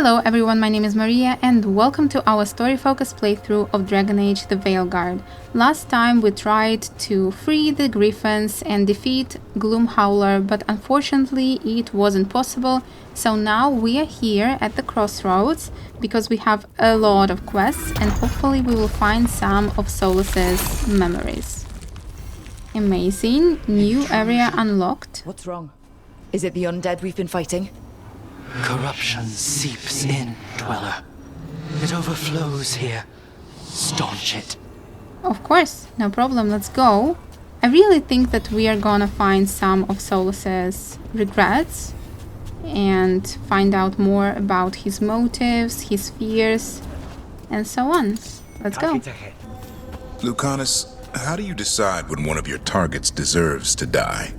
Hello everyone, my name is Maria and welcome to our story-focused playthrough of Dragon Age the Veilguard. Last time we tried to free the Griffins and defeat Gloomhowler, but unfortunately it wasn't possible, so now we are here at the crossroads because we have a lot of quests and hopefully we will find some of Solas's memories. Amazing, new area unlocked. What's wrong? Is it the undead we've been fighting? Corruption seeps in, Dweller. It overflows here. Staunch it. Of course, no problem, let's go. I really think that we are gonna find some of Solas's regrets and find out more about his motives, his fears, and so on. Let's go. Lucanis, how do you decide when one of your targets deserves to die?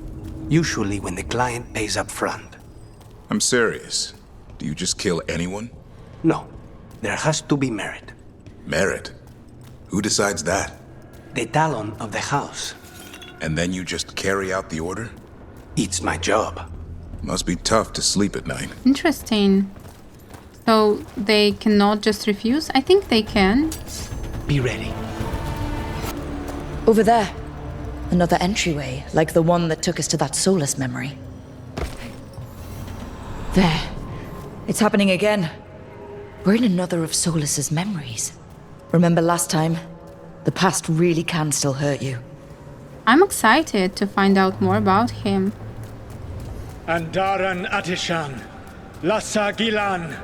Usually when the client pays up front. I'm serious. Do you just kill anyone? No, there has to be merit. Merit? Who decides that? The Talon of the house. And then you just carry out the order? It's my job. Must be tough to sleep at night. Interesting. So they cannot just refuse? I think they can. Be ready. Over there. Another entryway, like the one that took us to that Solas memory. There. It's happening again. We're in another of Solas's memories. Remember last time? The past really can still hurt you. I'm excited to find out more about him. Andaran Atishan, Lassa Ghilan'nain.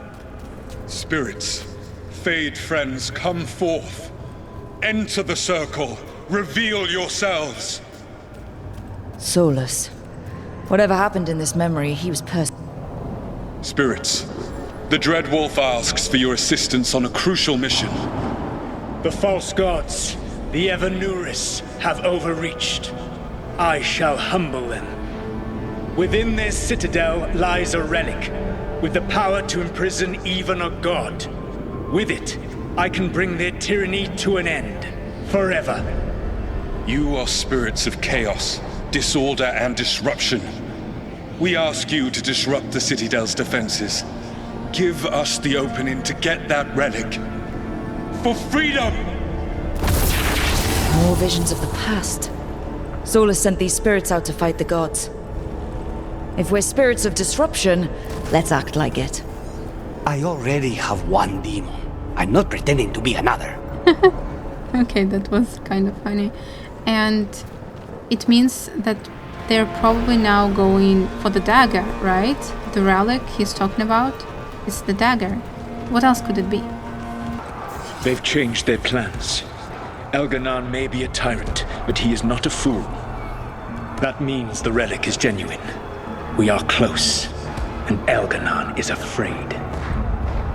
Spirits, Fade friends, come forth. Enter the circle. Reveal yourselves. Solas. Whatever happened in this memory, he was Spirits, the Dread Wolf asks for your assistance on a crucial mission. The false gods, the Evanuris, have overreached. I shall humble them. Within their citadel lies a relic, with the power to imprison even a god. With it, I can bring their tyranny to an end, forever. You are spirits of chaos, disorder, and disruption. We ask you to disrupt the Citadel's defenses. Give us the opening to get that relic. For freedom! more visions of the past. Solas sent these spirits out to fight the gods. If we're spirits of disruption, let's act like it. I already have one demon. I'm not pretending to be another. Okay, that was kind of funny. And it means that they're probably now going for the dagger, right? The relic he's talking about is the dagger. What else could it be? They've changed their plans. Ghilan'nain may be a tyrant, but he is not a fool. That means the relic is genuine. We are close, and Ghilan'nain is afraid.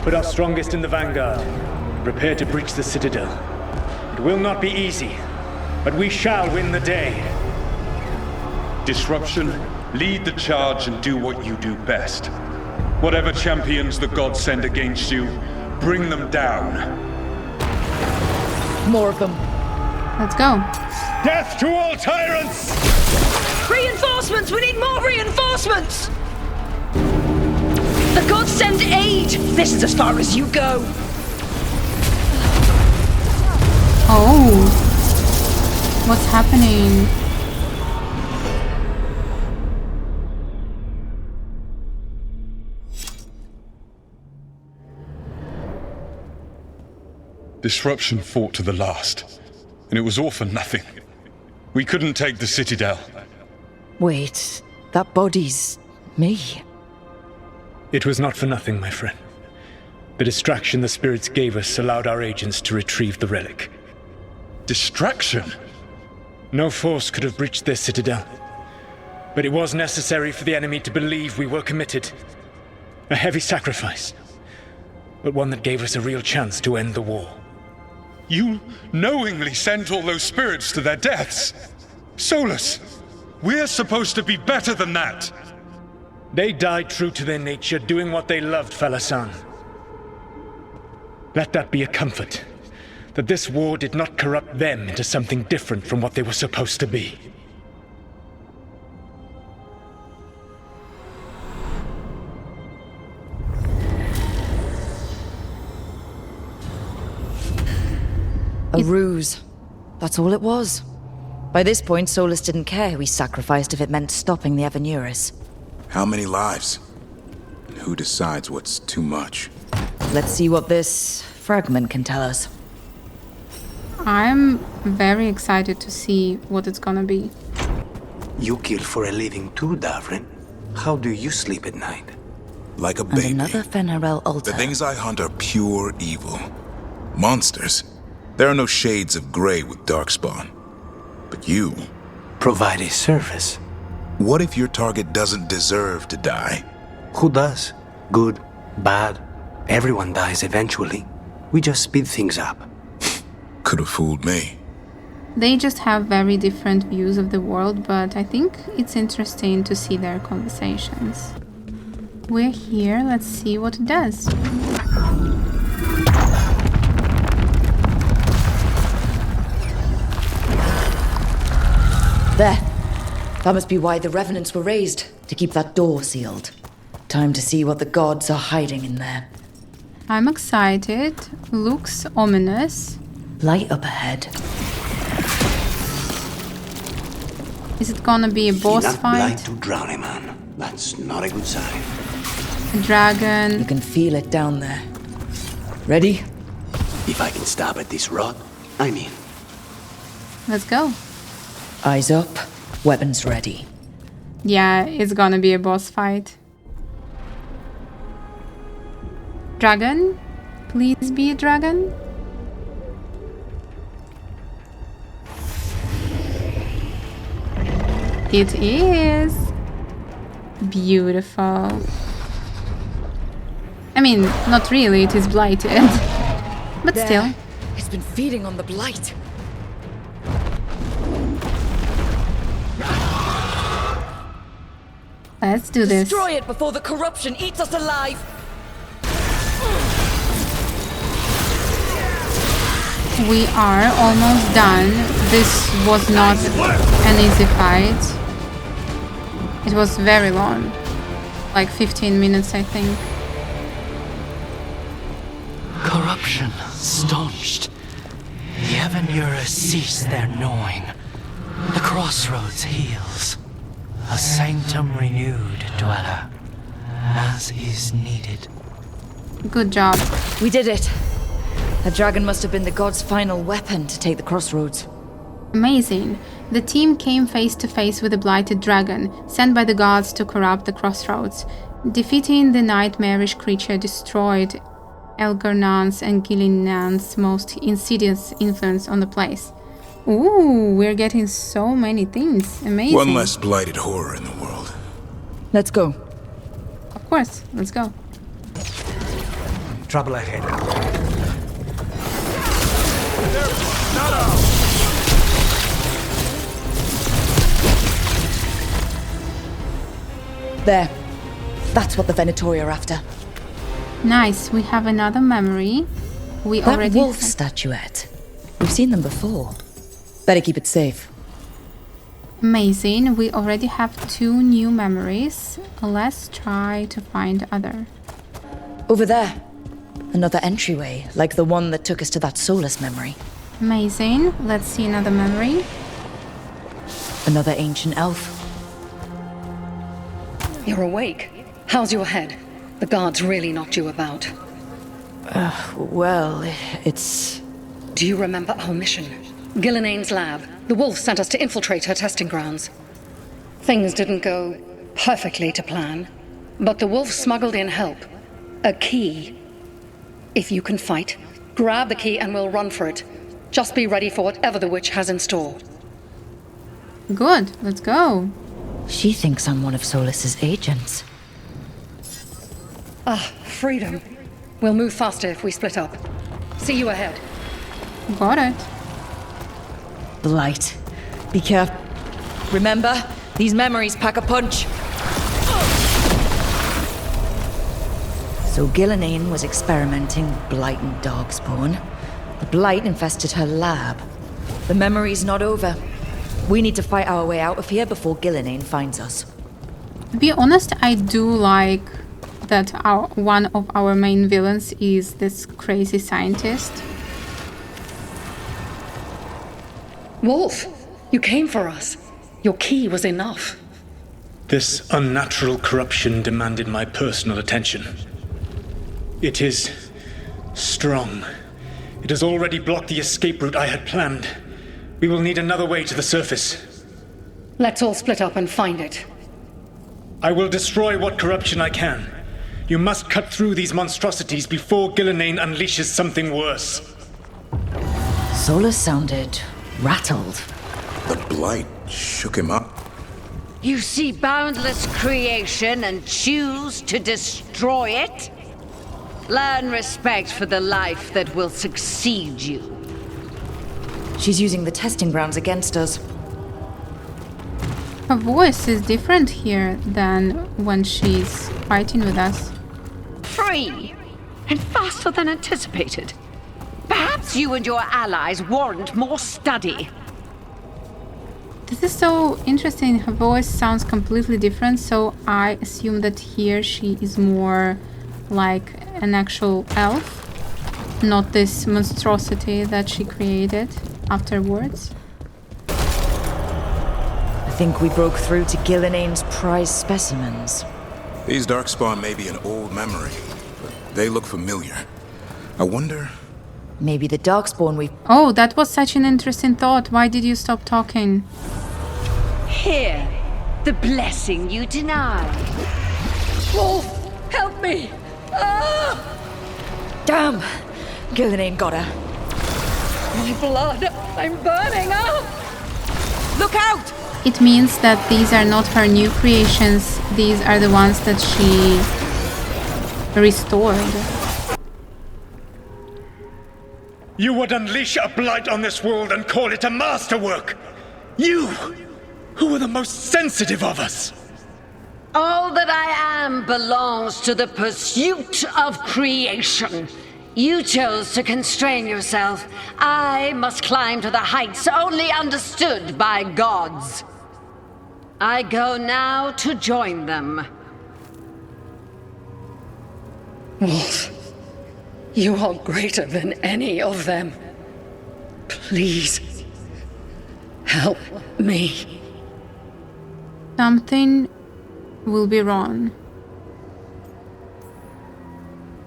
Put our strongest in the vanguard. Prepare to breach the citadel. It will not be easy, but we shall win the day. Disruption, lead the charge and do what you do best. Whatever champions the gods send against you, bring them down. More of them. Let's go. Death to all tyrants! Reinforcements! We need more reinforcements! The gods send aid! This is as far as you go! Oh. What's happening? Disruption fought to the last, and it was all for nothing. We couldn't take the Citadel. Wait, that body's me. It was not for nothing, my friend. The distraction the spirits gave us allowed our agents to retrieve the relic. Distraction? No force could have breached their citadel. But it was necessary for the enemy to believe we were committed. A heavy sacrifice, but one that gave us a real chance to end the war. You knowingly sent all those spirits to their deaths. Solas, we're supposed to be better than that. They died true to their nature, doing what they loved, Falasan. Let that be a comfort, that this war did not corrupt them into something different from what they were supposed to be. A ruse. That's all it was. By this point, Solas didn't care who he sacrificed if it meant stopping the Evanuris. How many lives? And who decides what's too much? Let's see what this fragment can tell us. I'm very excited to see what it's gonna be. You kill for a living too, Davrin. How do you sleep at night? Like a And baby. another Fenarel altar. The things I hunt are pure evil. Monsters. There are no shades of gray with Darkspawn. But you... Provide a service. What if your target doesn't deserve to die? Who does? Good, bad. Everyone dies eventually. We just speed things up. Could have fooled me. They just have very different views of the world, but I think it's interesting to see their conversations. We're here, let's see what it does. There. That must be why the Revenants were raised, to keep that door sealed. Time to see what the gods are hiding in there. I'm excited. Looks ominous. Light up ahead. Is it gonna be a boss Not fight? blind to drowning man. That's not a good sign. A dragon? You can feel it down there. Ready? If I can stop at this rod, I'm in. Let's go. Eyes up, weapons ready. Yeah, it's gonna be a boss fight. Dragon? Please be a dragon? It is. Beautiful. I mean, not really, it is blighted. But There. still. It's been feeding on the blight. Let's do this. Destroy it before the corruption eats us alive. We are almost done. This was not an easy fight. It was very long. Like 15 minutes, I think. Corruption staunched. The Evanuris cease their gnawing. The crossroads heals. A sanctum renewed, dweller, as is needed. Good job. We did it. The dragon must have been the god's final weapon to take the crossroads. Amazing. The team came face to face with a blighted dragon, sent by the gods to corrupt the crossroads. Defeating the nightmarish creature destroyed Elgar'nan's and Ghilan'nain's most insidious influence on the place. Ooh, we're getting so many things. Amazing. One less blighted horror in the world. Let's go. Of course, let's go. Trouble ahead. There. That's what the Venatori are after. Nice, we have another memory. We That already wolf statuette. We've seen them before. Better keep it safe. Amazing, we already have 2 new memories. Let's try to find other. Over there. Another entryway, like the one that took us to that Solas memory. Amazing, let's see another memory. Another ancient elf. You're awake. How's your head? The guards really knocked you about. Well, it's... Do you remember our mission? Ghilan'nain's lab. The wolf sent us to infiltrate her testing grounds. Things didn't go perfectly to plan, but the wolf smuggled in help. A key. If you can fight, grab the key and we'll run for it. Just be ready for whatever the witch has in store. Good, let's go. She thinks I'm one of Solas's agents. Freedom. We'll move faster if we split up. See you ahead. Got it. Blight. Be careful. Remember, these memories pack a punch. So Ghilan'nain was experimenting with blight and darkspawn. The blight infested her lab. The memory's not over. We need to fight our way out of here before Ghilan'nain finds us. To be honest, I do like that one of our main villains is this crazy scientist. Wolf, you came for us. Your key was enough. This unnatural corruption demanded my personal attention. It is strong. It has already blocked the escape route I had planned. We will need another way to the surface. Let's all split up and find it. I will destroy what corruption I can. You must cut through these monstrosities before Ghilan'nain unleashes something worse. Solas sounded rattled. The blight shook him up. You see boundless creation and choose to destroy it? Learn respect for the life that will succeed you. She's using the testing grounds against us. Her voice is different here than when she's fighting with us. Free and faster than anticipated. Perhaps you and your allies warrant more study. This is so interesting. Her voice sounds completely different, so I assume that here she is more like an actual elf, not this monstrosity that she created afterwards. I think we broke through to Ghilan'nain's prized specimens. These darkspawn may be an old memory, but they look familiar. I wonder... Maybe the darkspawn we... Oh, that was such an interesting thought. Why did you stop talking? Here, the blessing you denied. Wolf, help me! Ah! Damn! Ghilan'nain got her. My blood! I'm burning up! Look out! It means that these are not her new creations. These are the ones that she restored. You would unleash a blight on this world and call it a masterwork! You, who were the most sensitive of us! All that I am belongs to the pursuit of creation. You chose to constrain yourself. I must climb to the heights only understood by gods. I go now to join them. Wolf, you are greater than any of them. Please, help me. Something will be wrong.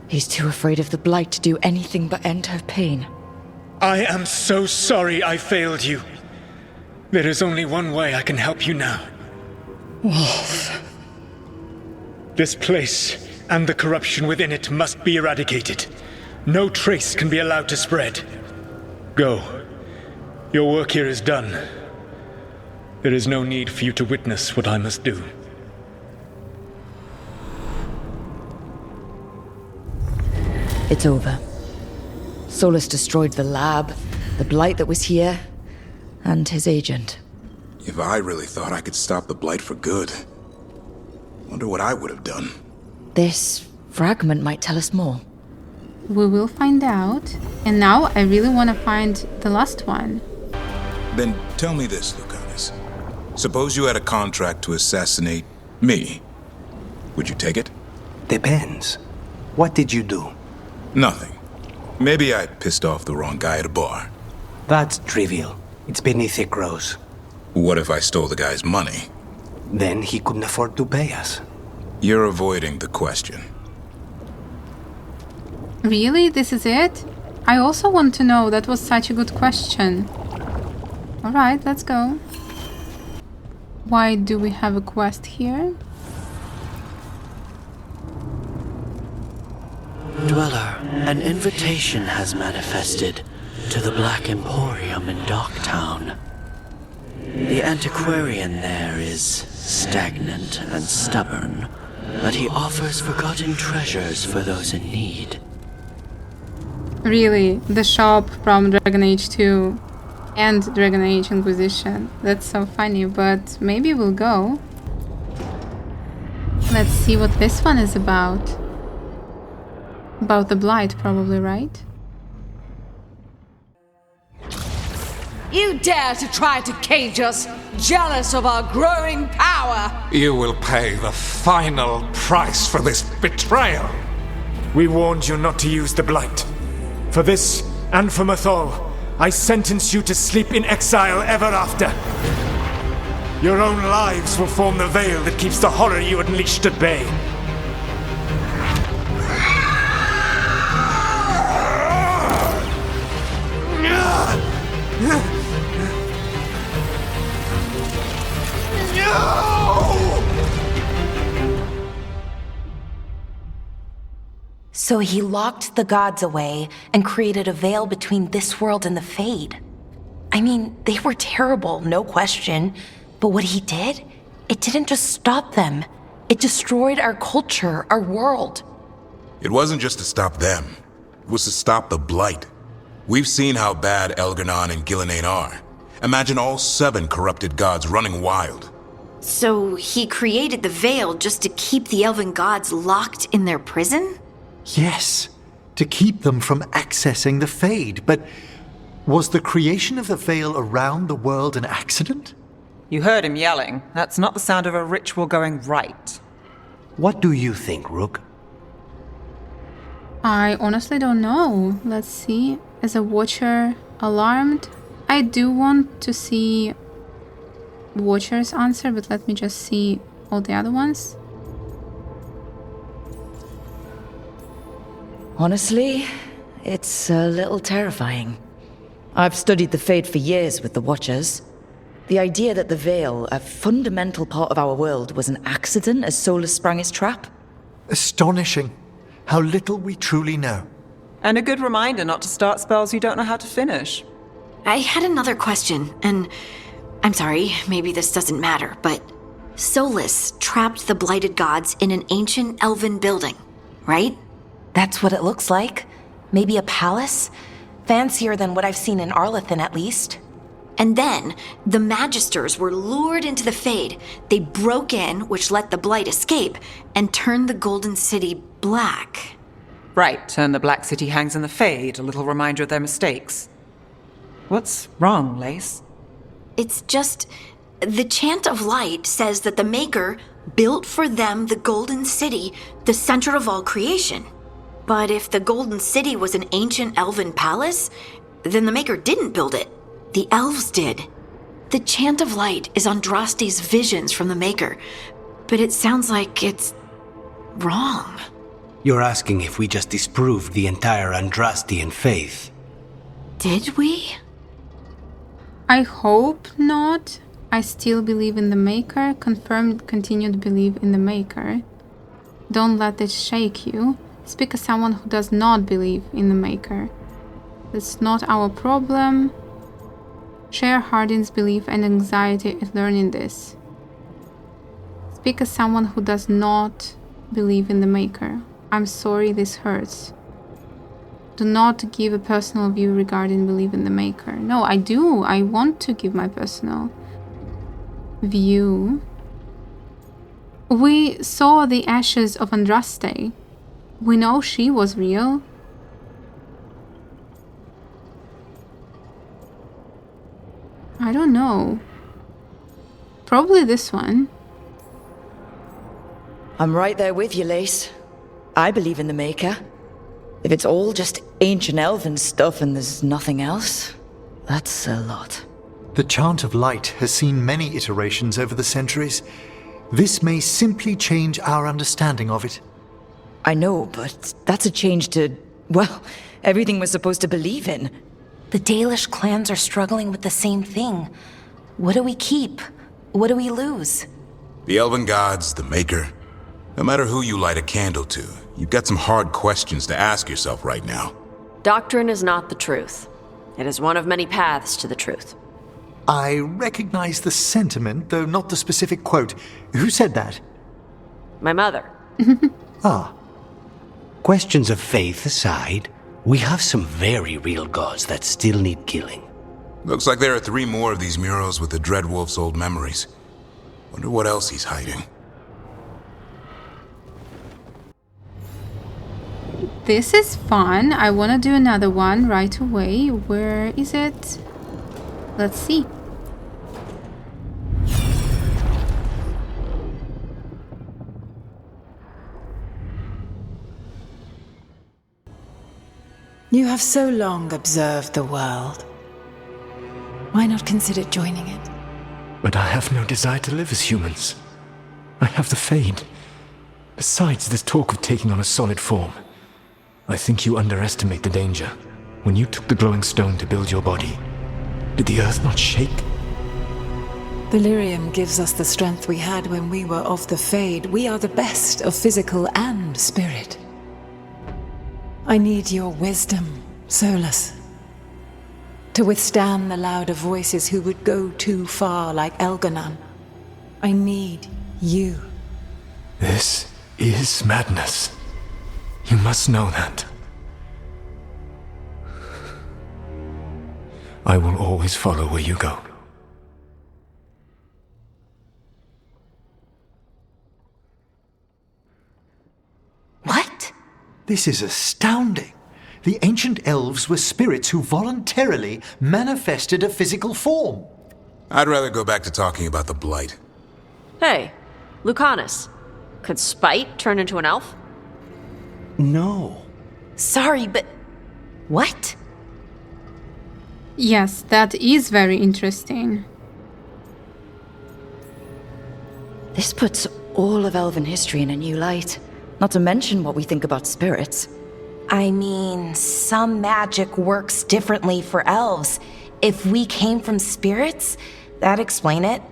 He's too afraid of the blight to do anything but end her pain. I am so sorry I failed you. There is only one way I can help you now. Wolf. This place and the corruption within it must be eradicated. No trace can be allowed to spread. Go. Your work here is done. There is no need for you to witness what I must do. It's over. Solas destroyed the lab, the blight that was here, and his agent. If I really thought I could stop the blight for good, wonder what I would have done. This fragment might tell us more. We will find out. And now I really want to find the last one. Then tell me this, Lucanis. Suppose you had a contract to assassinate me. Would you take it? Depends. What did you do? Nothing. Maybe I pissed off the wrong guy at a bar. That's trivial. It's beneath it grows. What if I stole the guy's money? Then he couldn't afford to pay us. You're avoiding the question. Really? This is it? I also want to know. That was such a good question. Alright, let's go. Why do we have a quest here? Dweller, an invitation has manifested to the Black Emporium in Docktown. The antiquarian there is stagnant and stubborn, but he offers forgotten treasures for those in need. Really? The shop from Dragon Age 2 and Dragon Age Inquisition. That's so funny, but maybe we'll go. Let's see what this one is about. About the blight, probably, right? You dare to try to cage us, jealous of our growing power! You will pay the final price for this betrayal. We warned you not to use the blight. For this, and for Mythal, I sentence you to sleep in exile ever after. Your own lives will form the veil that keeps the horror you unleashed at bay. So he locked the gods away and created a veil between this world and the Fade. I mean, they were terrible, no question. But what he did, it didn't just stop them. It destroyed our culture, our world. It wasn't just to stop them. It was to stop the Blight. We've seen how bad Elgernaan and Ghilan'nain are. Imagine all 7 corrupted gods running wild. So he created the Veil just to keep the elven gods locked in their prison? Yes, to keep them from accessing the Fade. But was the creation of the Veil around the world an accident? You heard him yelling. That's not the sound of a ritual going right. What do you think, Rook? I honestly don't know. Let's see. As a watcher, alarmed. I do want to see Watcher's answer, but let me just see all the other ones. Honestly, it's a little terrifying. I've studied the Fade for years with the Watchers. The idea that the Veil, a fundamental part of our world, was an accident as Solas sprang his trap? Astonishing. How little we truly know. And a good reminder not to start spells you don't know how to finish. I had another question, and I'm sorry, maybe this doesn't matter, but Solas trapped the blighted gods in an ancient elven building, right? That's what it looks like. Maybe a palace? Fancier than what I've seen in Arlethan, at least. And then, the Magisters were lured into the Fade. They broke in, which let the Blight escape, and turned the Golden City black. Right, and the Black City hangs in the Fade, a little reminder of their mistakes. What's wrong, Lace? It's just, the Chant of Light says that the Maker built for them the Golden City, the center of all creation. But if the Golden City was an ancient elven palace, then the Maker didn't build it. The elves did. The Chant of Light is Andraste's visions from the Maker, but it sounds like it's wrong. You're asking if we just disproved the entire Andrastian faith. Did we? I hope not. I still believe in the Maker. Confirmed continued belief in the Maker. Don't let it shake you. Speak as someone who does not believe in the Maker. That's not our problem. Share Hardin's belief and anxiety at learning this. Speak as someone who does not believe in the Maker. I'm sorry this hurts. Do not give a personal view regarding belief in the Maker. No, I do. I want to give my personal view. We saw the ashes of Andraste. We know she was real. I don't know. Probably this one. I'm right there with you, Lace. I believe in the Maker. If it's all just ancient elven stuff and there's nothing else, that's a lot. The Chant of Light has seen many iterations over the centuries. This may simply change our understanding of it. I know, but that's a change to, well, everything we're supposed to believe in. The Dalish clans are struggling with the same thing. What do we keep? What do we lose? The elven gods, the Maker. No matter who you light a candle to, you've got some hard questions to ask yourself right now. Doctrine is not the truth. It is one of many paths to the truth. I recognize the sentiment, though not the specific quote. Who said that? My mother. Ah. Questions of faith aside, we have some very real gods that still need killing. Looks like there are 3 more of these murals with the Dreadwolf's old memories. Wonder what else he's hiding. This is fun. I want to do another one right away. Where is it? Let's see. You have so long observed the world. Why not consider joining it? But I have no desire to live as humans. I have the Fade. Besides, this talk of taking on a solid form. I think you underestimate the danger. When you took the glowing stone to build your body, did the earth not shake? Delirium gives us the strength we had when we were of the Fade. We are the best of physical and spirit. I need your wisdom, Solas. To withstand the louder voices who would go too far like Elghanan. I need you. This is madness. You must know that. I will always follow where you go. What? This is astounding. The ancient elves were spirits who voluntarily manifested a physical form. I'd rather go back to talking about the Blight. Hey, Lucanis. Could Spite turn into an elf? No. Sorry, but... what? Yes, that is very interesting. This puts all of elven history in a new light. Not to mention what we think about spirits. I mean, some magic works differently for elves. If we came from spirits, that'd explain it.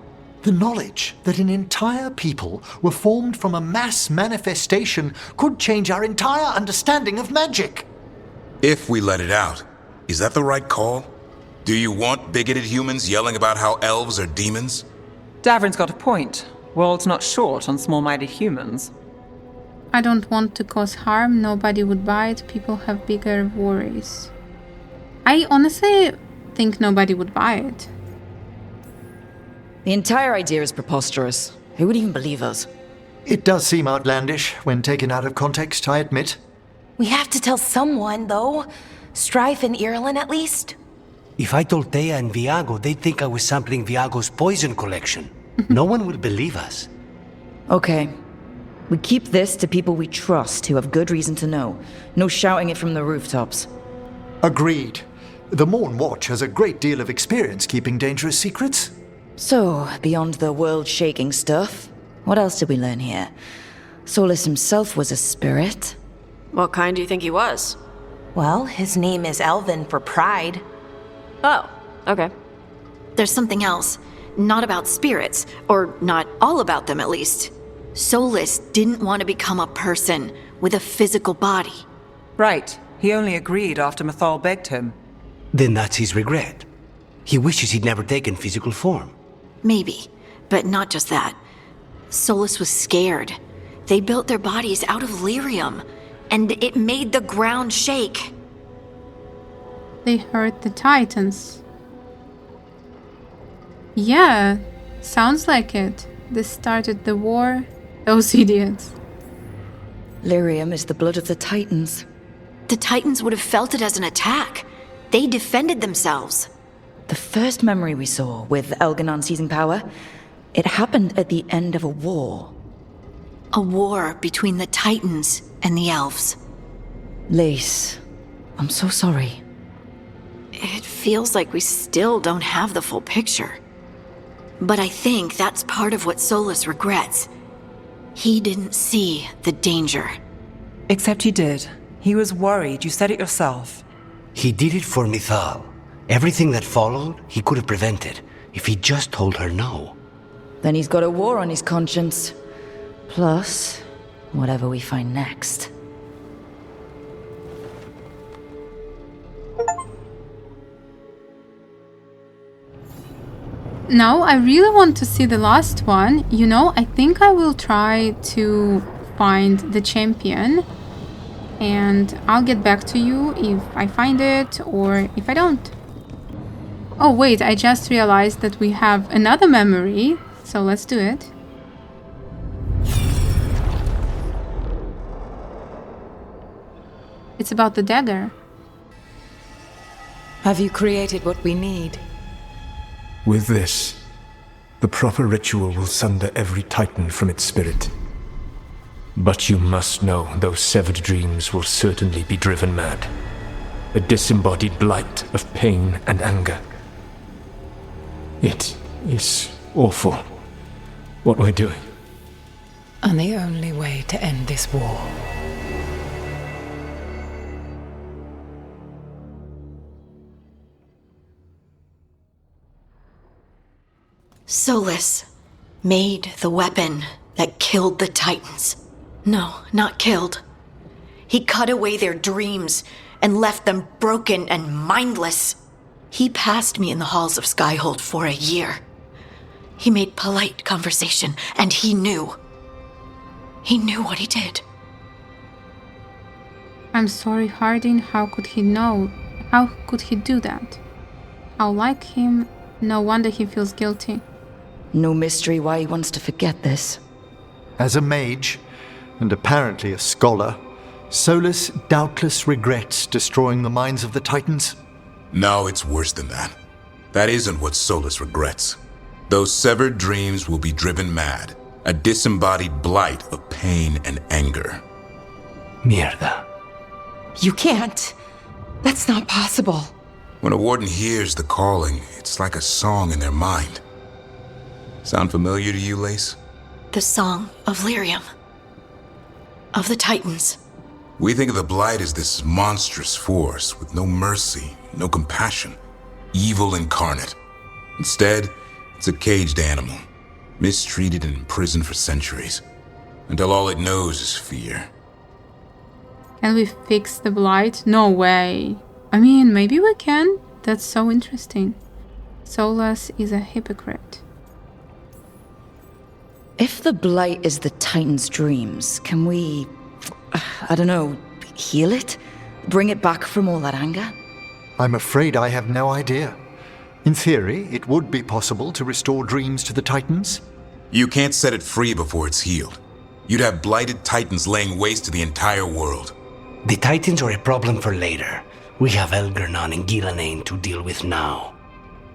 The knowledge that an entire people were formed from a mass manifestation could change our entire understanding of magic. If we let it out, is that the right call? Do you want bigoted humans yelling about how elves are demons? Davrin's got a point. World's not short on small-minded humans. I don't want to cause harm, nobody would buy it, people have bigger worries. I honestly think nobody would buy it. The entire idea is preposterous. Who would even believe us? It does seem outlandish when taken out of context, I admit. We have to tell someone, though. Strife and Ireland, at least. If I told Thea and Viago, they'd think I was sampling Viago's poison collection. No one would believe us. Okay. We keep this to people we trust who have good reason to know. No shouting it from the rooftops. Agreed. The Morn Watch has a great deal of experience keeping dangerous secrets. So, beyond the world-shaking stuff, what else did we learn here? Solas himself was a spirit. What kind do you think he was? Well, his name is Elven for pride. Oh, okay. There's something else. Not about spirits, or not all about them at least. Solas didn't want to become a person with a physical body. Right. He only agreed after Mythal begged him. Then that's his regret. He wishes he'd never taken physical form. Maybe, but not just that. Solas was scared. They built their bodies out of lyrium, and it made the ground shake. They hurt the Titans. Yeah, sounds like it. They started the war. Those idiots. Lyrium is the blood of the Titans. The Titans would have felt it as an attack. They defended themselves. The first memory we saw with Elghanan seizing power, it happened at the end of a war. A war between the Titans and the elves. Lace, I'm so sorry. It feels like we still don't have the full picture. But I think that's part of what Solas regrets. He didn't see the danger. Except he did. He was worried, you said it yourself. He did it for Mythal. Everything that followed, he could have prevented, if he just told her no. Then he's got a war on his conscience. Plus, whatever we find next. Now, I really want to see the last one. You know, I think I will try to find the champion. And I'll get back to you if I find it or if I don't. Oh wait, I just realized that we have another memory. So let's do it. It's about the dagger. Have you created what we need? With this, the proper ritual will sunder every Titan from its spirit. But you must know those severed dreams will certainly be driven mad. A disembodied blight of pain and anger. It is awful what we're doing. And the only way to end this war. Solas made the weapon that killed the Titans. No, not killed. He cut away their dreams and left them broken and mindless. He passed me in the halls of Skyhold for a year. He made polite conversation, and he knew. He knew what he did. I'm sorry, Hardin. How could he know? How could he do that? How like him? No wonder he feels guilty. No mystery why he wants to forget this. As a mage, and apparently a scholar, Solas doubtless regrets destroying the minds of the Titans. No, it's worse than that. That isn't what Solas regrets. Those severed dreams will be driven mad, a disembodied blight of pain and anger. Mierda. You can't. That's not possible. When a warden hears the calling, it's like a song in their mind. Sound familiar to you, Lace? The song of Lyrium. Of the Titans. We think of the Blight as this monstrous force with no mercy, no compassion, evil incarnate. Instead, it's a caged animal, mistreated and imprisoned for centuries, until all it knows is fear. Can we fix the Blight? No way. I mean, maybe we can. That's so interesting. Solas is a hypocrite. If the Blight is the Titan's dreams, can we, I don't know, heal it? Bring it back from all that anger? I'm afraid I have no idea. In theory, it would be possible to restore dreams to the Titans. You can't set it free before it's healed. You'd have blighted Titans laying waste to the entire world. The Titans are a problem for later. We have Elgernon and Ghilan'nain to deal with now.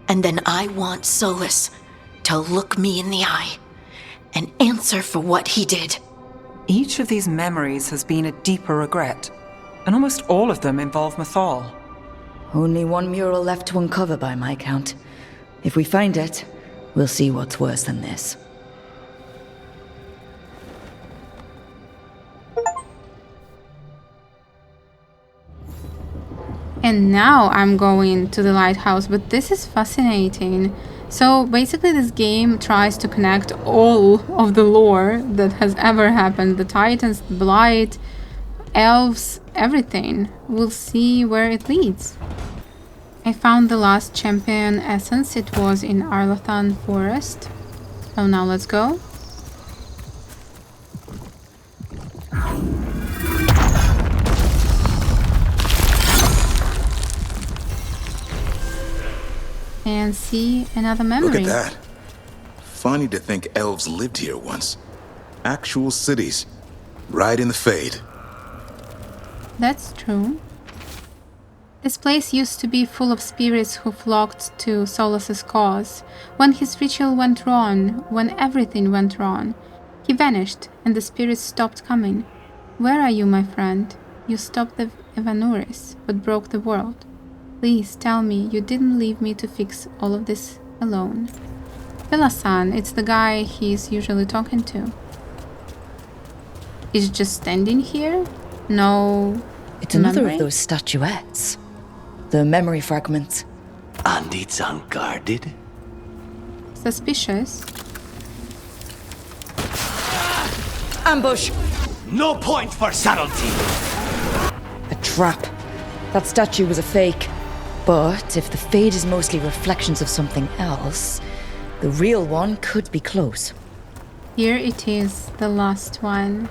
And then I want Solas to look me in the eye and answer for what he did. Each of these memories has been a deeper regret, and almost all of them involve Mythal. Only one mural left to uncover by my count. If we find it, we'll see what's worse than this. And now I'm going to the lighthouse, but this is fascinating. So basically this game tries to connect all of the lore that has ever happened. The Titans, the Blight, elves, everything. We'll see where it leads. I found the last champion essence. It was in Arlathan Forest. So now let's go. And see another memory. Look at that. Funny to think elves lived here once. Actual cities. Right in the Fade. That's true. This place used to be full of spirits who flocked to Solas's cause. When his ritual went wrong, when everything went wrong, he vanished and the spirits stopped coming. Where are you, my friend? You stopped the Evanuris, but broke the world. Please tell me you didn't leave me to fix all of this alone. Velasan, it's the guy he's usually talking to. Is just standing here? No. It's another of those statuettes. The memory fragments. And it's unguarded? Suspicious. Ambush! No point for subtlety! A trap. That statue was a fake. But if the Fade is mostly reflections of something else, the real one could be close. Here it is, the last one.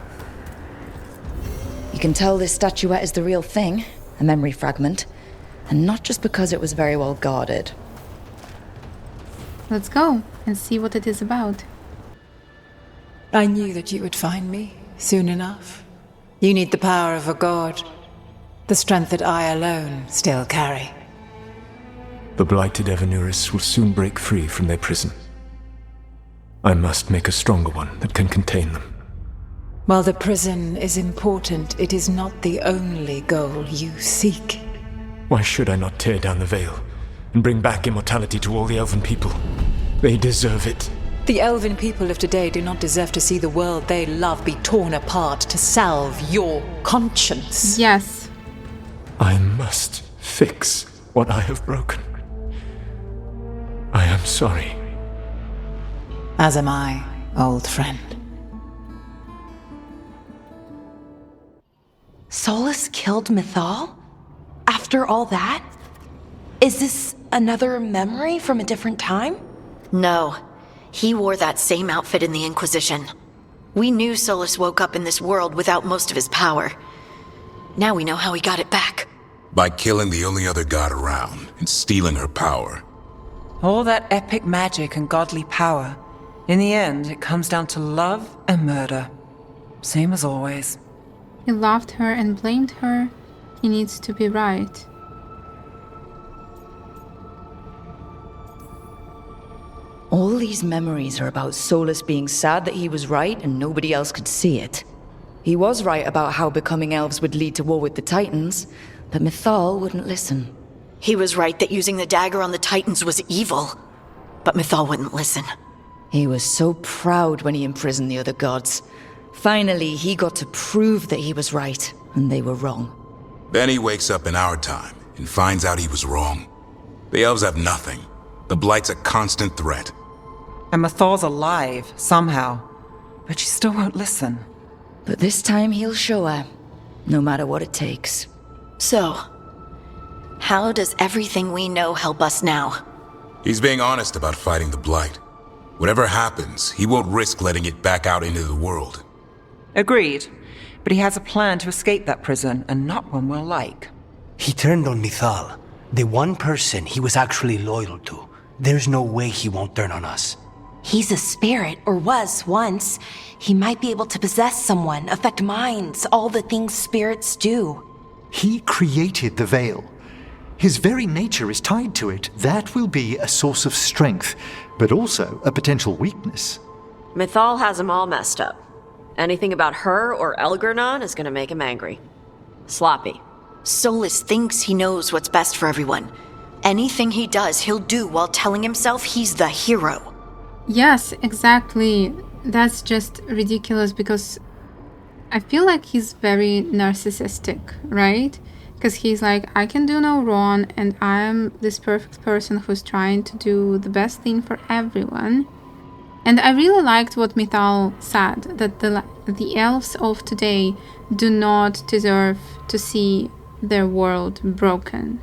You can tell this statuette is the real thing, a memory fragment, and not just because it was very well guarded. Let's go and see what it is about. I knew that you would find me soon enough. You need the power of a god, the strength that I alone still carry. The blighted Evanuris will soon break free from their prison. I must make a stronger one that can contain them. While the prison is important, it is not the only goal you seek. Why should I not tear down the veil and bring back immortality to all the elven people? They deserve it. The elven people of today do not deserve to see the world they love be torn apart to salve your conscience. Yes. I must fix what I have broken. I am sorry. As am I, old friend. Solas killed Mythal? After all that? Is this another memory from a different time? No. He wore that same outfit in the Inquisition. We knew Solas woke up in this world without most of his power. Now we know how he got it back. By killing the only other god around and stealing her power. All that epic magic and godly power. In the end, it comes down to love and murder. Same as always. He loved her and blamed her. He needs to be right. All these memories are about Solas being sad that he was right and nobody else could see it. He was right about how becoming elves would lead to war with the Titans, but Mythal wouldn't listen. He was right that using the dagger on the Titans was evil, but Mythal wouldn't listen. He was so proud when he imprisoned the other gods. Finally, he got to prove that he was right, and they were wrong. Then he wakes up in our time and finds out he was wrong. The elves have nothing. The Blight's a constant threat. And Mythal's alive, somehow. But she still won't listen. But this time he'll show her, no matter what it takes. So, how does everything we know help us now? He's being honest about fighting the Blight. Whatever happens, he won't risk letting it back out into the world. Agreed. But he has a plan to escape that prison, and not one we'll like. He turned on Mythal, the one person he was actually loyal to. There's no way he won't turn on us. He's a spirit, or was once. He might be able to possess someone, affect minds, all the things spirits do. He created the Veil. His very nature is tied to it. That will be a source of strength, but also a potential weakness. Mythal has him all messed up. Anything about her or Elgernon is gonna make him angry. Sloppy. Solas thinks he knows what's best for everyone. Anything he does, he'll do while telling himself he's the hero. Yes, exactly. That's just ridiculous because I feel like he's very narcissistic, right? Because he's like, I can do no wrong and I'm this perfect person who's trying to do the best thing for everyone. And I really liked what Mythal said, that the elves of today do not deserve to see their world broken.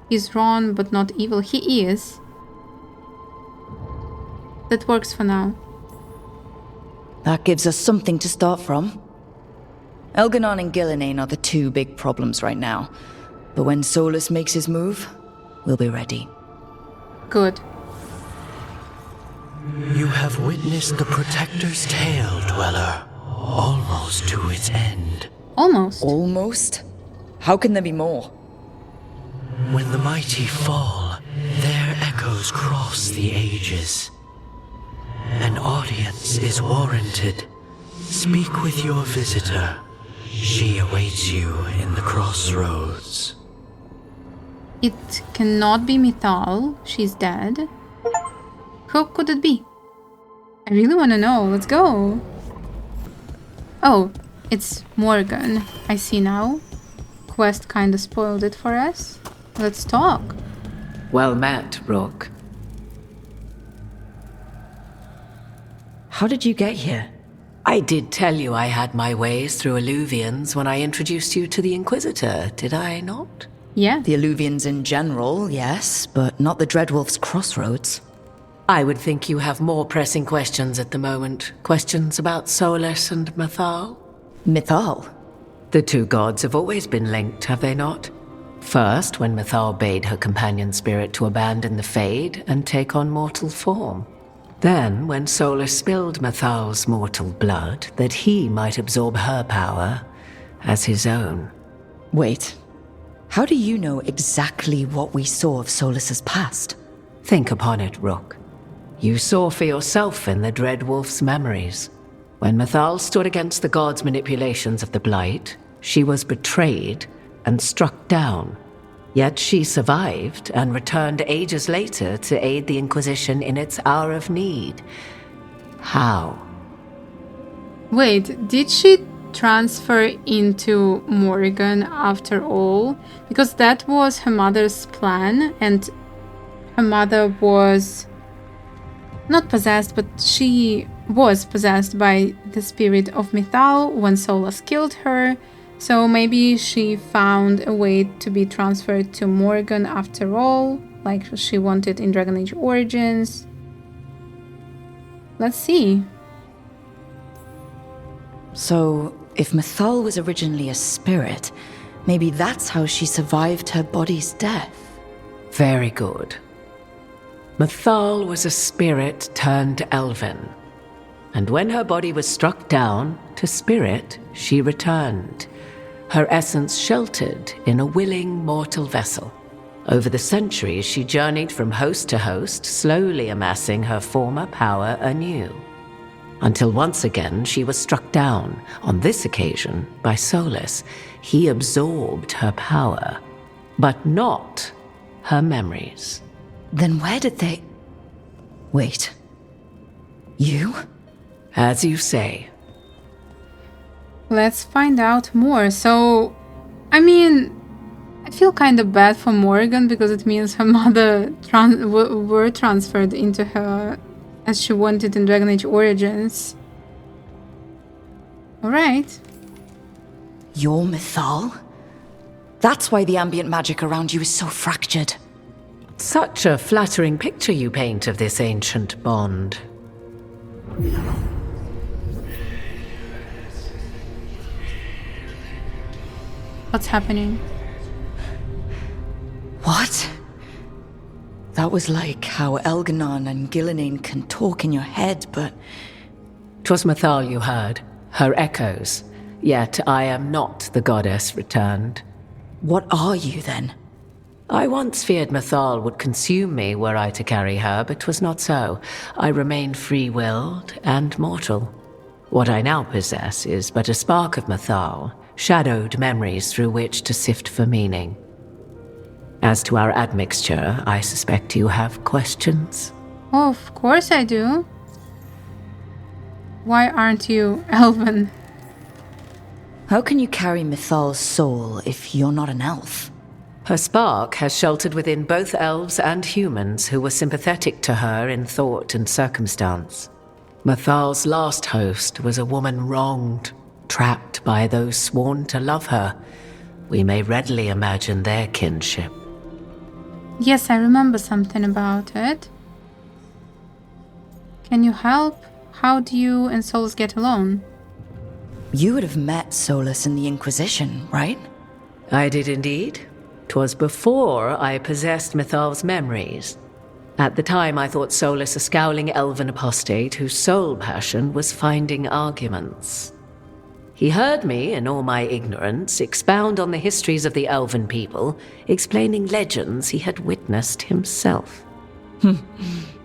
He's wrong but not evil. He is. That works for now. That gives us something to start from. Elgernon and Ghilan'nain are the two big problems right now. But when Solas makes his move, we'll be ready. Good. You have witnessed the Protector's tale, Dweller. Almost to its end. Almost? Almost? How can there be more? When the mighty fall, their echoes cross the ages. An audience is warranted. Speak with your visitor. She awaits you in the crossroads. It cannot be Mythal. She's dead. Who could it be? I really want to know. Let's go. Oh, it's Morrigan. I see now. Quest kinda spoiled it for us. Let's talk. Well met, Rook. How did you get here? I did tell you I had my ways through Illuvians when I introduced you to the Inquisitor, did I not? Yeah. The Illuvians in general, yes, but not the Dreadwolf's crossroads. I would think you have more pressing questions at the moment. Questions about Solas and Mythal? Mythal? The two gods have always been linked, have they not? First, when Mythal bade her companion spirit to abandon the Fade and take on mortal form. Then, when Solas spilled Mythal's mortal blood, that he might absorb her power as his own. Wait, how do you know exactly what we saw of Solas's past? Think upon it, Rook. You saw for yourself in the Dreadwolf's memories. When Mythal stood against the gods' manipulations of the Blight, she was betrayed and struck down. Yet she survived and returned ages later to aid the Inquisition in its hour of need. How? Wait, did she transfer into Morrigan after all? Because that was her mother's plan, and her mother was not possessed, but she was possessed by the spirit of Mythal when Solas killed her. So maybe she found a way to be transferred to Morrigan after all, like she wanted in Dragon Age Origins. Let's see. So, if Mythal was originally a spirit, maybe that's how she survived her body's death. Very good. Mythal was a spirit turned elven. And when her body was struck down, to spirit she returned. Her essence sheltered in a willing mortal vessel. Over the centuries, she journeyed from host to host, slowly amassing her former power anew. Until once again she was struck down, on this occasion by Solas. He absorbed her power, but not her memories. Then where did they... Wait. You? As you say. Let's find out more. So, I mean, I feel kind of bad for Morrigan because it means her mother were transferred into her as she wanted in Dragon Age Origins. Alright. You're Mythal? That's why the ambient magic around you is so fractured. Such a flattering picture you paint of this ancient bond. What's happening? What? That was like how Elganon and Ghilan'nain can talk in your head, but... 'Twas Mythal you heard, her echoes. Yet I am not the goddess returned. What are you, then? I once feared Mythal would consume me were I to carry her, but 'twas not so. I remain free-willed and mortal. What I now possess is but a spark of Mythal, shadowed memories through which to sift for meaning. As to our admixture, I suspect you have questions. Oh, of course I do. Why aren't you elven? How can you carry Mythal's soul if you're not an elf? Her spark has sheltered within both elves and humans who were sympathetic to her in thought and circumstance. Mythal's last host was a woman wronged, trapped by those sworn to love her. We may readily imagine their kinship. Yes, I remember something about it. Can you help? How do you and Solas get along? You would have met Solas in the Inquisition, right? I did indeed. 'Twas before I possessed Mythal's memories. At the time I thought Solas a scowling elven apostate whose sole passion was finding arguments. He heard me, in all my ignorance, expound on the histories of the elven people, explaining legends he had witnessed himself.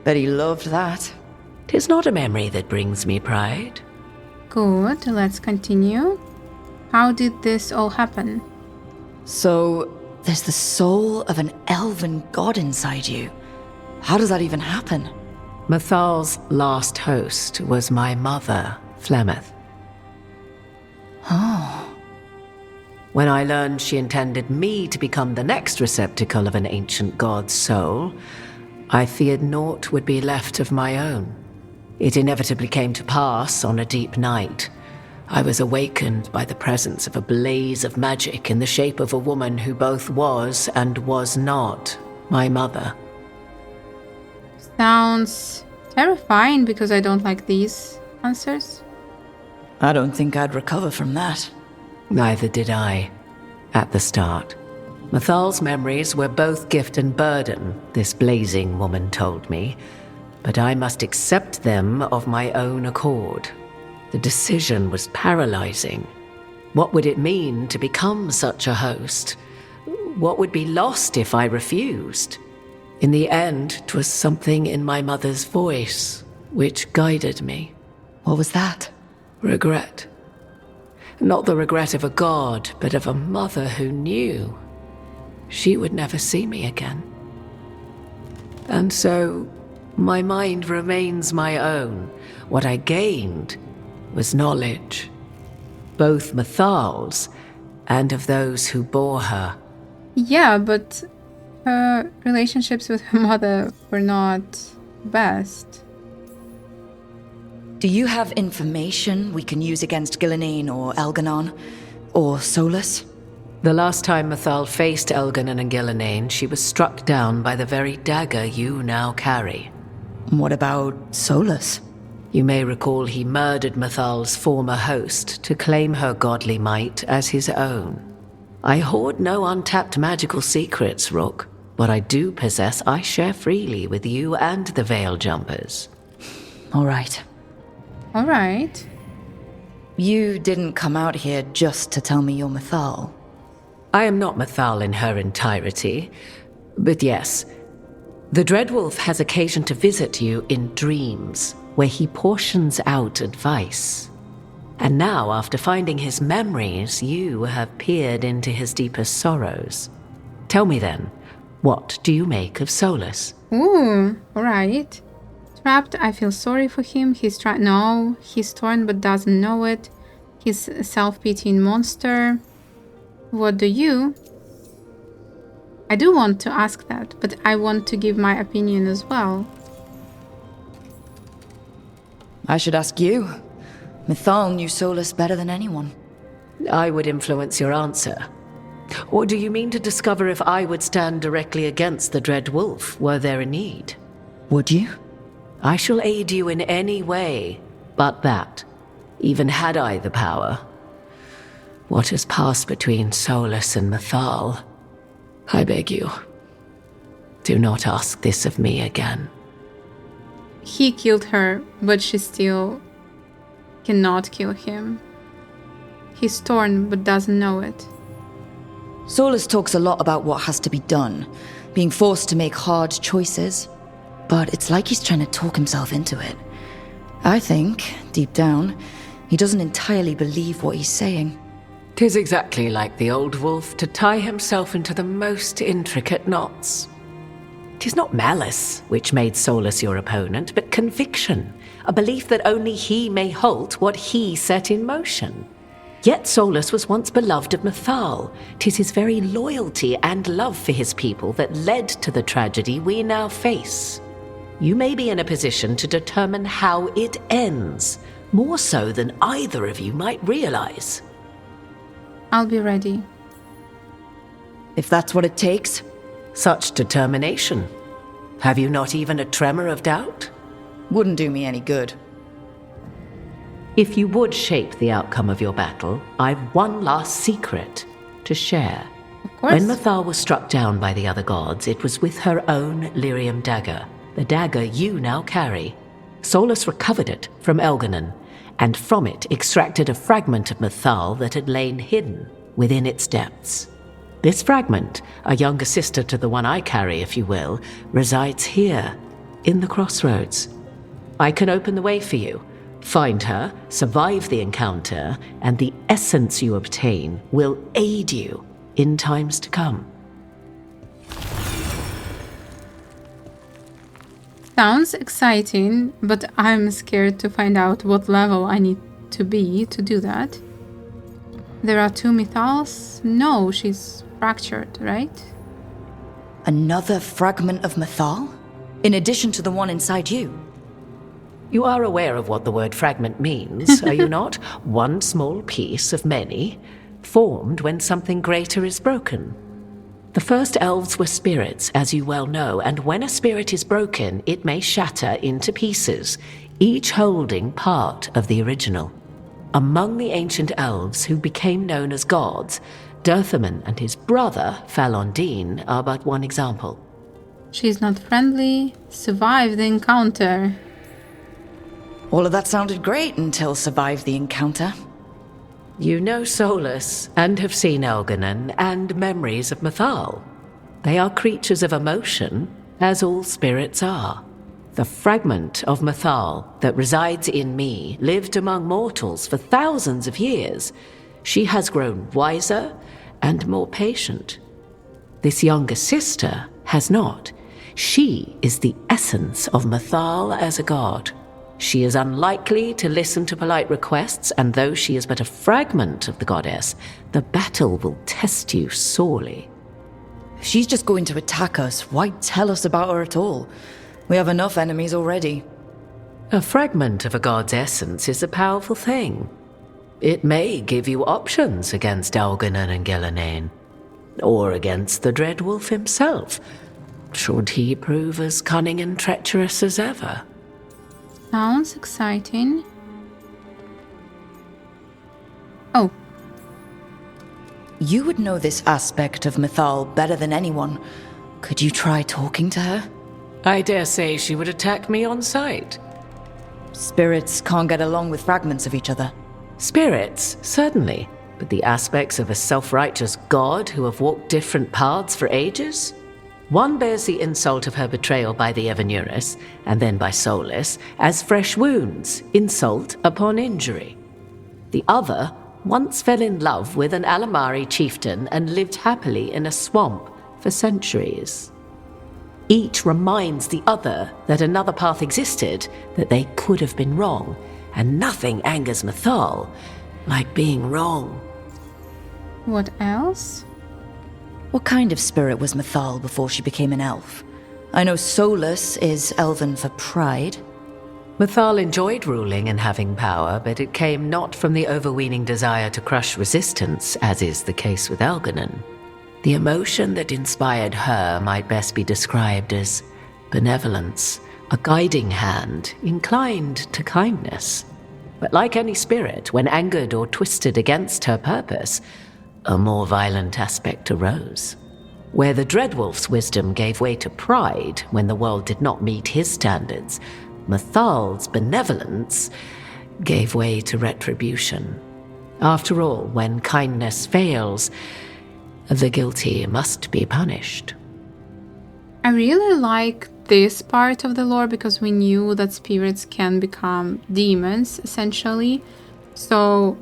Bet he loved that. 'Tis not a memory that brings me pride. Good, let's continue. How did this all happen? So, there's the soul of an elven god inside you. How does that even happen? Mythal's last host was my mother, Flemeth. Oh. When I learned she intended me to become the next receptacle of an ancient god's soul, I feared naught would be left of my own. It inevitably came to pass on a deep night. I was awakened by the presence of a blaze of magic in the shape of a woman who both was and was not my mother. Sounds terrifying because I don't like these answers. I don't think I'd recover from that. Neither did I, at the start. Mythal's memories were both gift and burden, this blazing woman told me, but I must accept them of my own accord. The decision was paralyzing. What would it mean to become such a host? What would be lost if I refused? In the end, 'twas something in my mother's voice which guided me. What was that? Regret. Not the regret of a god, but of a mother who knew. she would never see me again. And so, my mind remains my own. What I gained was knowledge, both Mythal's and of those who bore her. Yeah, but her relationships with her mother were not best. Do you have information we can use against Ghilan'nain or Elganon? Or Solas? The last time Mythal faced Elganon and Ghilan'nain, she was struck down by the very dagger you now carry. What about Solas? You may recall he murdered Mythal's former host to claim her godly might as his own. I hoard no untapped magical secrets, Rook. What I do possess, I share freely with you and the Veil Jumpers. All right. All right. You didn't come out here just to tell me you're Mythal. I am not Mythal in her entirety, but yes, the Dreadwolf has occasion to visit you in dreams, where he portions out advice. And now, after finding his memories, you have peered into his deepest sorrows. Tell me then, what do you make of Solas? Ooh, alright. Trapped, I feel sorry for him. He's torn but doesn't know it. He's a self-pitying monster. What do you? I do want to ask that, but I want to give my opinion as well. I should ask you. Mythal knew Solas better than anyone. I would influence your answer. Or do you mean to discover if I would stand directly against the Dread Wolf were there a need? Would you? I shall aid you in any way but that, even had I the power. What has passed between Solas and Mythal? I beg you, do not ask this of me again. He killed her, but she still cannot kill him. He's torn but doesn't know it. Solas talks a lot about what has to be done, being forced to make hard choices, but it's like he's trying to talk himself into it. I think, deep down, he doesn't entirely believe what he's saying. 'Tis exactly like the old wolf to tie himself into the most intricate knots. 'Tis not malice which made Solas your opponent, but conviction, a belief that only he may halt what he set in motion. Yet Solas was once beloved of Mythal. 'Tis his very loyalty and love for his people that led to the tragedy we now face. You may be in a position to determine how it ends, more so than either of you might realize. I'll be ready. If that's what it takes. Such determination. Have you not even a tremor of doubt? Wouldn't do me any good. If you would shape the outcome of your battle, I've one last secret to share. Of course. When Mythal was struck down by the other gods, it was with her own lyrium dagger, the dagger you now carry. Solas recovered it from Elganon, and from it extracted a fragment of Mythal that had lain hidden within its depths. This fragment, a younger sister to the one I carry, if you will, resides here, in the crossroads. I can open the way for you. Find her, survive the encounter, and the essence you obtain will aid you in times to come. Sounds exciting, but I'm scared to find out what level I need to be to do that. There are two Mythals? No, she's fractured, right? Another fragment of Mythal? In addition to the one inside you? You are aware of what the word fragment means, are you not? One small piece of many, formed when something greater is broken. The first elves were spirits, as you well know, and when a spirit is broken, it may shatter into pieces, each holding part of the original. Among the ancient elves who became known as gods, Dirthaman and his brother, Falondine, are but one example. She's not friendly, survived the encounter. All of that sounded great until survived the encounter. You know Solas, and have seen Elganon, and memories of Mythal. They are creatures of emotion, as all spirits are. The fragment of Mythal that resides in me lived among mortals for thousands of years. She has grown wiser and more patient. this younger sister has not. She is the essence of Mythal as a god. She is unlikely to listen to polite requests, and though she is but a fragment of the goddess, the battle will test you sorely. If she's just going to attack us, why tell us about her at all? We have enough enemies already. A fragment of a god's essence is a powerful thing. It may give you options against Elganon and Ghilan'nain, or against the Dreadwolf himself, should he prove as cunning and treacherous as ever. Sounds exciting. Oh. You would know this aspect of Mythal better than anyone. Could you try talking to her? I dare say she would attack me on sight. Spirits can't get along with fragments of each other. Spirits, certainly. But the aspects of a self-righteous god who have walked different paths for ages? One bears the insult of her betrayal by the Evanurus, and then by Solas, as fresh wounds, insult upon injury. The other once fell in love with an Alamari chieftain and lived happily in a swamp for centuries. Each reminds the other that another path existed, that they could have been wrong, and nothing angers Mythal like being wrong. What else? What kind of spirit was Mythal before she became an elf? I know Solas is elven for pride. Mythal enjoyed ruling and having power, but it came not from the overweening desire to crush resistance, as is the case with Elganon. The emotion that inspired her might best be described as benevolence, a guiding hand inclined to kindness. But like any spirit, when angered or twisted against her purpose, a more violent aspect arose. Where the Dreadwolf's wisdom gave way to pride when the world did not meet his standards, Mythal's benevolence gave way to retribution. After all, when kindness fails, the guilty must be punished. I really like this part of the lore because we knew that spirits can become demons, essentially. So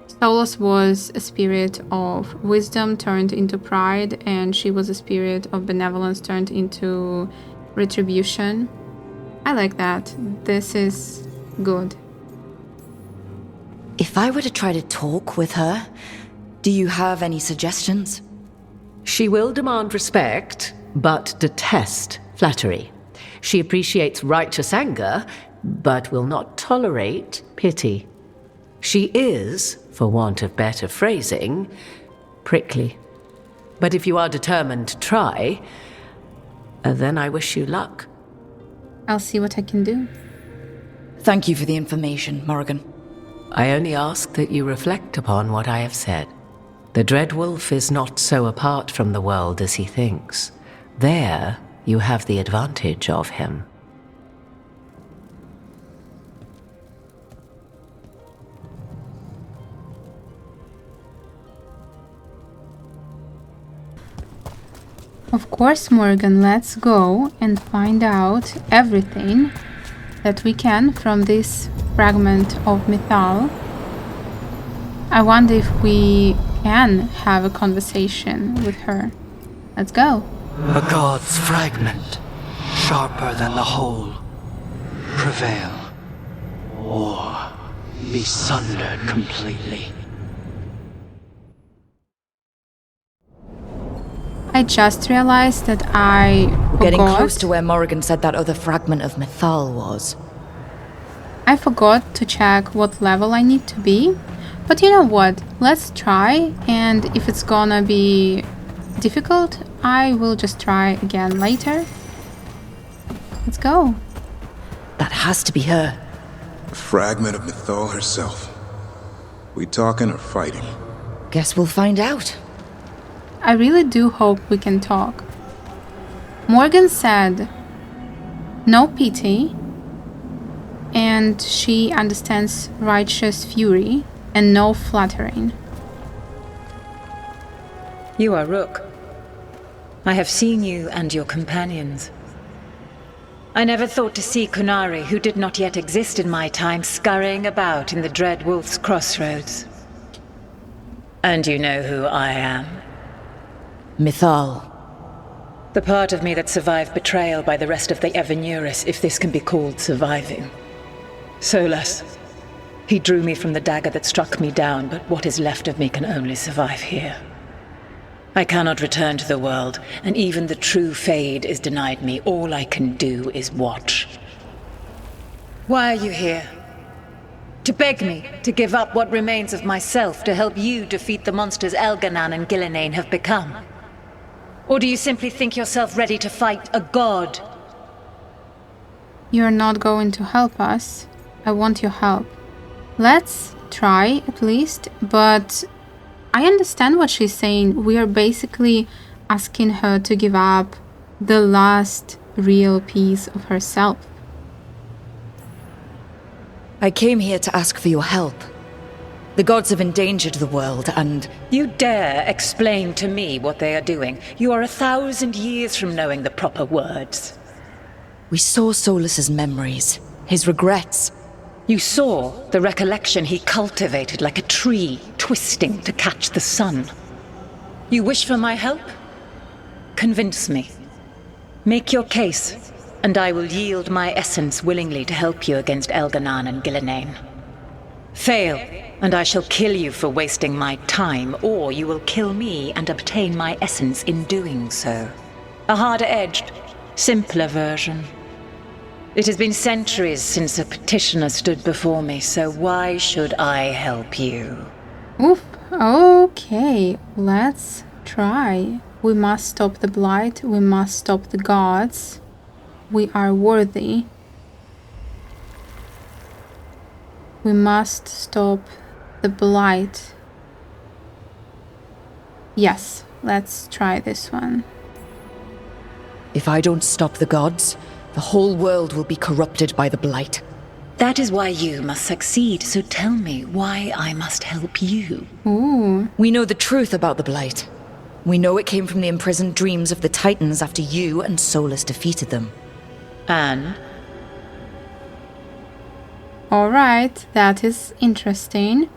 Solas was a spirit of wisdom turned into pride, and she was a spirit of benevolence turned into retribution. I like that. This is good. If I were to try to talk with her, do you have any suggestions? She will demand respect, but detest flattery. She appreciates righteous anger, but will not tolerate pity. She is, for want of better phrasing, prickly. But if you are determined to try, then I wish you luck. I'll see what I can do. Thank you for the information, Morrigan. I only ask that you reflect upon what I have said. The Dreadwolf is not so apart from the world as he thinks. There, you have the advantage of him. Of course, Morrigan, let's go and find out everything that we can from this fragment of Mythal. I wonder if we can have a conversation with her. Let's go. A god's fragment, sharper than the whole, prevail, or be sundered completely. I just realized that I forgot. Getting close to where Morrigan said that other fragment of Mythal was. I forgot to check what level I need to be. But you know what? Let's try, and if it's gonna be difficult, I will just try again later. Let's go. That has to be her. A fragment of Mythal herself. We talking or fighting? Guess we'll find out. I really do hope we can talk. Morrigan said no pity, and she understands righteous fury, and no flattering. You are Rook. I have seen you and your companions. I never thought to see Qunari, who did not yet exist in my time, scurrying about in the Dreadwolf's crossroads. And you know who I am? Mythal. The part of me that survived betrayal by the rest of the Evenuris, if this can be called surviving. Solas. He drew me from the dagger that struck me down, but what is left of me can only survive here. I cannot return to the world, and even the true Fade is denied me. All I can do is watch. Why are you here? To beg me to give up what remains of myself to help you defeat the monsters Elghanan and Ghilan'nain have become? Or do you simply think yourself ready to fight a god? You're not going to help us. I want your help. Let's try, at least, but I understand what she's saying. We are basically asking her to give up the last real piece of herself. I came here to ask for your help. The gods have endangered the world, and... You dare explain to me what they are doing? You are 1,000 years from knowing the proper words. We saw Solas's memories, his regrets. You saw the recollection he cultivated like a tree, twisting to catch the sun. You wish for my help? Convince me. Make your case, and I will yield my essence willingly to help you against Elghanan and Ghilan'nain. Fail, and I shall kill you for wasting my time, or you will kill me and obtain my essence in doing so. A harder-edged, simpler version. It has been centuries since a petitioner stood before me, so why should I help you? Oof, okay, let's try. We must stop the blight, we must stop the gods. We are worthy. We must stop the blight. Yes, let's try this one. If I don't stop the gods, the whole world will be corrupted by the blight. That is why you must succeed, so tell me why I must help you. Ooh. We know the truth about the blight. We know it came from the imprisoned dreams of the Titans after you and Solas defeated them. And? Alright, that is interesting.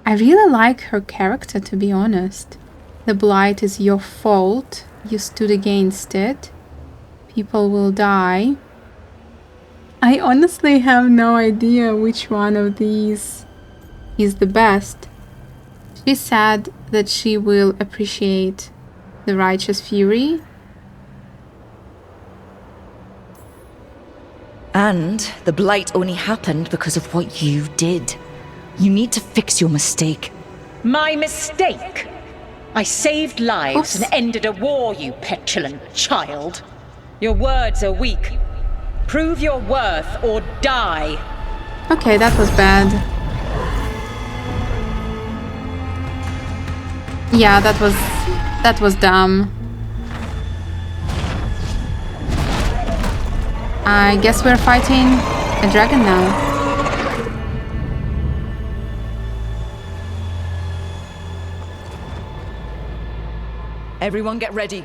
I really like her character, to be honest. The blight is your fault. You stood against it. People will die. I honestly have no idea which one of these is the best. She said that she will appreciate the righteous fury. And the blight only happened because of what you did. You need to fix your mistake. My mistake? I saved lives and ended a war, you petulant child. Your words are weak. Prove your worth or die. Okay, that was bad. Yeah, that was dumb. I guess we're fighting a dragon now. Everyone get ready.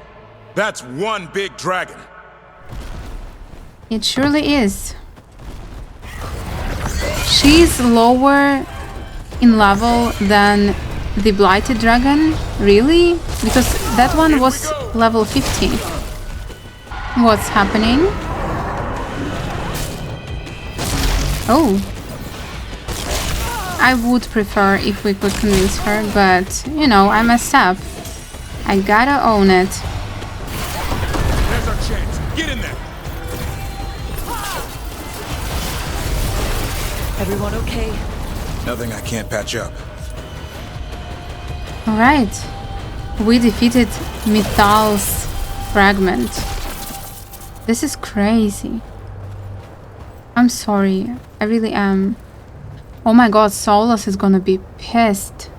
That's one big dragon. It surely is. She's lower in level than the Blighted Dragon? Really? Because that one was level 50. What's happening? Oh. I would prefer if we could convince her, but, you know, I messed up. I gotta own it. There's our chance. Get in there. Everyone okay? Nothing I can't patch up. Alright. We defeated Mythal's fragment. This is crazy. I'm sorry. I really am. Oh my god, Solas is gonna be pissed.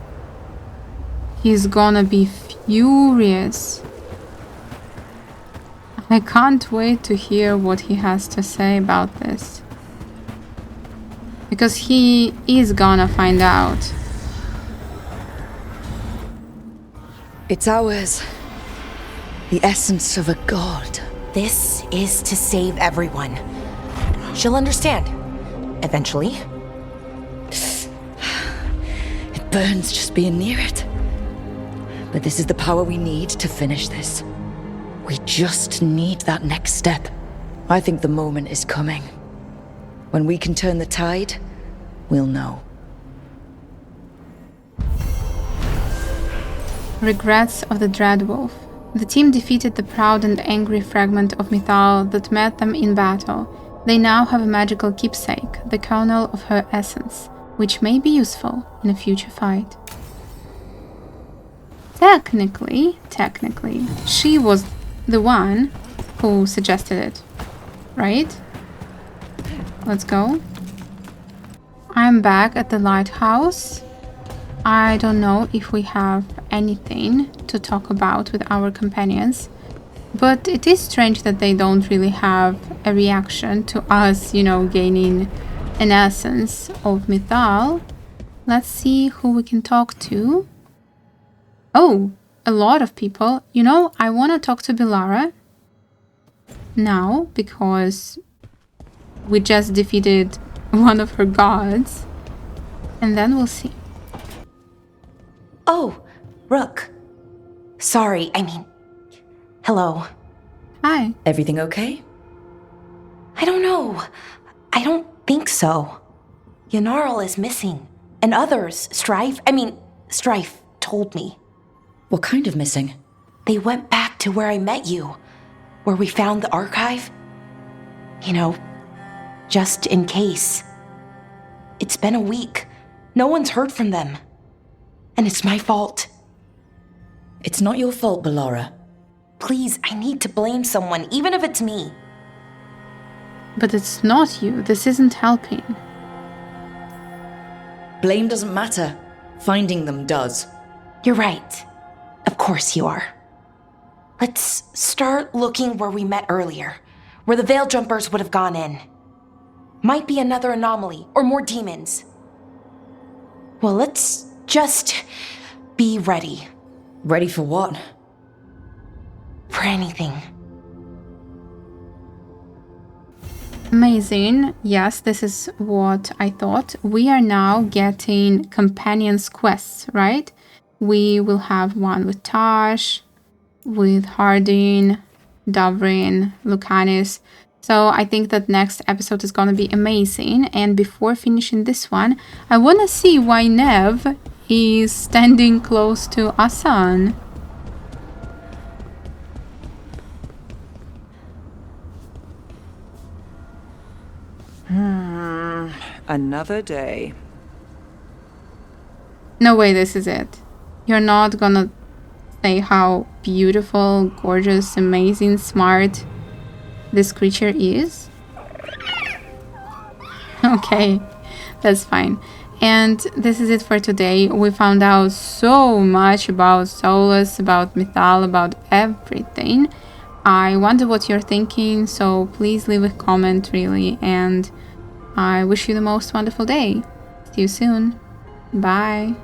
He's gonna be furious. I can't wait to hear what he has to say about this. Because he is gonna find out. It's ours. The essence of a god. This is to save everyone. She'll understand. Eventually. It burns just being near it. But this is the power we need to finish this. We just need that next step. I think the moment is coming. When we can turn the tide, we'll know. Regrets of the Dreadwolf. The team defeated the proud and angry fragment of Mythal that met them in battle. They now have a magical keepsake, the kernel of her essence, which may be useful in a future fight. Technically, she was the one who suggested it, right? Let's go. I'm back at the lighthouse. I don't know if we have anything to talk about with our companions, but it is strange that they don't really have a reaction to us, gaining an essence of Mythal. Let's see who we can talk to. Oh, a lot of people. I want to talk to Bellara now because we just defeated one of her gods, and then we'll see. Oh, Rook. Sorry, hello. Hi. Everything okay? I don't know. I don't think so. Yanarl is missing, and others, Strife told me. What kind of missing? They went back to where I met you, where we found the archive. Just in case. It's been a week. No one's heard from them. And it's my fault. It's not your fault, Bellara. Please, I need to blame someone, even if it's me. But it's not you. This isn't helping. Blame doesn't matter. Finding them does. You're right. Of course you are. Let's start looking where we met earlier, where the Veil Jumpers would have gone in. Might be another anomaly, or more demons. Well, let's just be ready. Ready for what? For anything. Amazing. Yes, this is what I thought. We are now getting companions quests, right? We will have one with Tash, with Hardin, Davrin, Lucanis. So I think that next episode is going to be amazing. And before finishing this one, I want to see why Nev is standing close to Asan. Another day. No way this is it. You're not gonna say how beautiful, gorgeous, amazing, smart this creature is? Okay, that's fine. And this is it for today. We found out so much about Solas, about Mythal, about everything. I wonder what you're thinking, so please leave a comment, really, and I wish you the most wonderful day. See you soon. Bye.